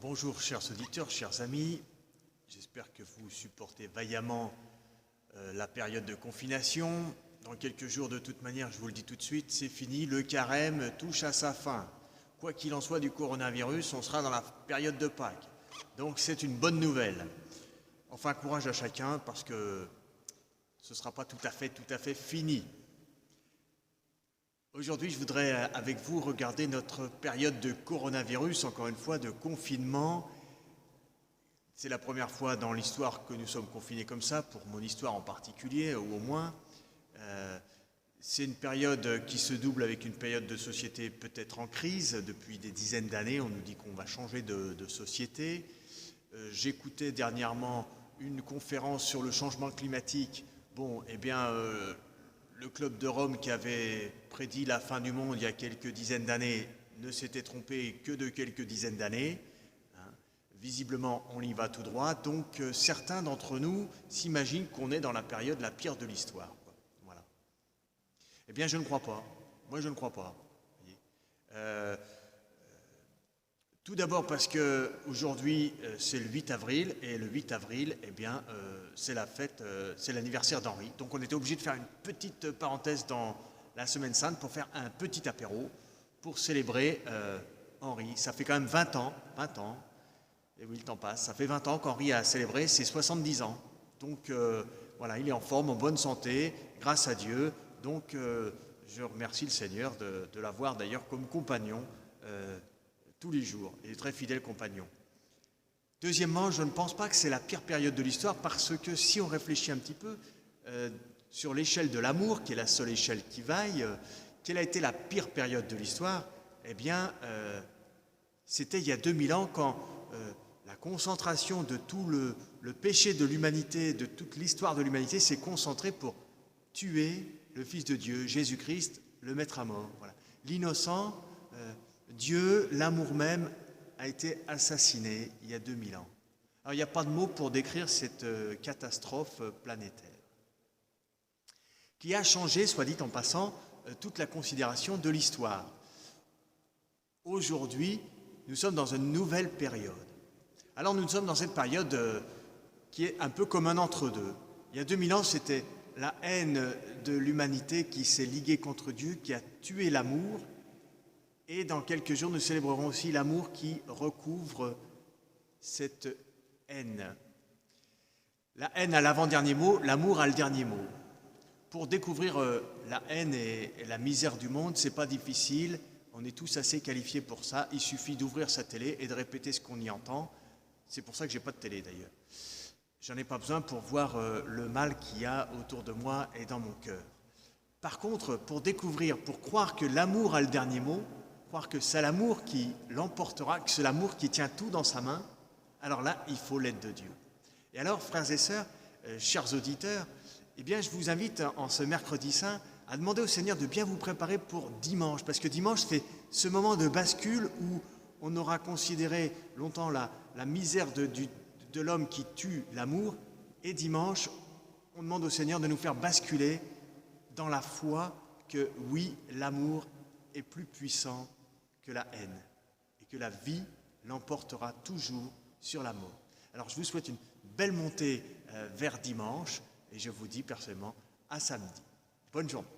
Bonjour chers auditeurs, chers amis, j'espère que vous supportez vaillamment la période de confination. Dans quelques jours, de toute manière, je vous le dis tout de suite, c'est fini, le carême touche à sa fin. Quoi qu'il en soit du coronavirus, on sera dans la période de Pâques. Donc c'est une bonne nouvelle. Enfin, courage à chacun parce que ce ne sera pas tout à fait fini. Aujourd'hui, je voudrais avec vous regarder notre période de coronavirus, encore une fois, de confinement. C'est la première fois dans l'histoire que nous sommes confinés comme ça, pour mon histoire en particulier, ou au moins. C'est une période qui se double avec une période de société peut-être en crise. Depuis des dizaines d'années, on nous dit qu'on va changer de société. J'écoutais dernièrement une conférence sur le changement climatique. Bon, eh bien, le Club de Rome qui avait prédit la fin du monde il y a quelques dizaines d'années ne s'était trompé que de quelques dizaines d'années. Visiblement, on y va tout droit. Donc, certains d'entre nous s'imaginent qu'on est dans la période la pire de l'histoire. Voilà. Eh bien, je ne crois pas. Moi, je ne crois pas. Tout d'abord parce qu'aujourd'hui, c'est le 8 avril, et le 8 avril, eh bien, c'est la fête, c'est l'anniversaire d'Henri. Donc on était obligé de faire une petite parenthèse dans la Semaine Sainte pour faire un petit apéro pour célébrer Henri. Ça fait quand même 20 ans, et oui, le temps passe, ça fait 20 ans qu'Henri a célébré ses 70 ans. Donc voilà, il est en forme, en bonne santé, grâce à Dieu. Donc je remercie le Seigneur de l'avoir d'ailleurs comme compagnon tous les jours, et très fidèle compagnon. Deuxièmement, je ne pense pas que c'est la pire période de l'histoire, parce que si on réfléchit un petit peu sur l'échelle de l'amour, qui est la seule échelle qui vaille, quelle a été la pire période de l'histoire? Eh bien, c'était il y a 2000 ans, quand la concentration de tout le péché de l'humanité, de toute l'histoire de l'humanité, s'est concentrée pour tuer le Fils de Dieu, Jésus-Christ, le mettre à mort. Voilà. L'innocent, Dieu, l'amour même, a été assassiné il y a 2000 ans. Alors, il n'y a pas de mots pour décrire cette catastrophe planétaire, qui a changé, soit dit en passant, toute la considération de l'histoire. Aujourd'hui, nous sommes dans une nouvelle période. Alors, nous sommes dans cette période qui est un peu comme un entre-deux. Il y a 2000 ans, c'était la haine de l'humanité qui s'est liguée contre Dieu, qui a tué l'amour. Et dans quelques jours, nous célébrerons aussi l'amour qui recouvre cette haine. La haine a l'avant-dernier mot, l'amour a le dernier mot. Pour découvrir la haine et la misère du monde, c'est pas difficile. On est tous assez qualifiés pour ça. Il suffit d'ouvrir sa télé et de répéter ce qu'on y entend. C'est pour ça que j'ai pas de télé d'ailleurs. J'en ai pas besoin pour voir le mal qu'il y a autour de moi et dans mon cœur. Par contre, pour découvrir, pour croire que l'amour a le dernier mot, croire que c'est l'amour qui l'emportera, que c'est l'amour qui tient tout dans sa main, alors là, il faut l'aide de Dieu. Et alors, frères et sœurs, chers auditeurs, eh bien, je vous invite en ce mercredi saint à demander au Seigneur de bien vous préparer pour dimanche, parce que dimanche, c'est ce moment de bascule où on aura considéré longtemps la misère de l'homme qui tue l'amour, et dimanche, on demande au Seigneur de nous faire basculer dans la foi que oui, l'amour est plus puissant que la haine, et que la vie l'emportera toujours sur la mort. Alors je vous souhaite une belle montée vers dimanche, et je vous dis personnellement à samedi. Bonne journée.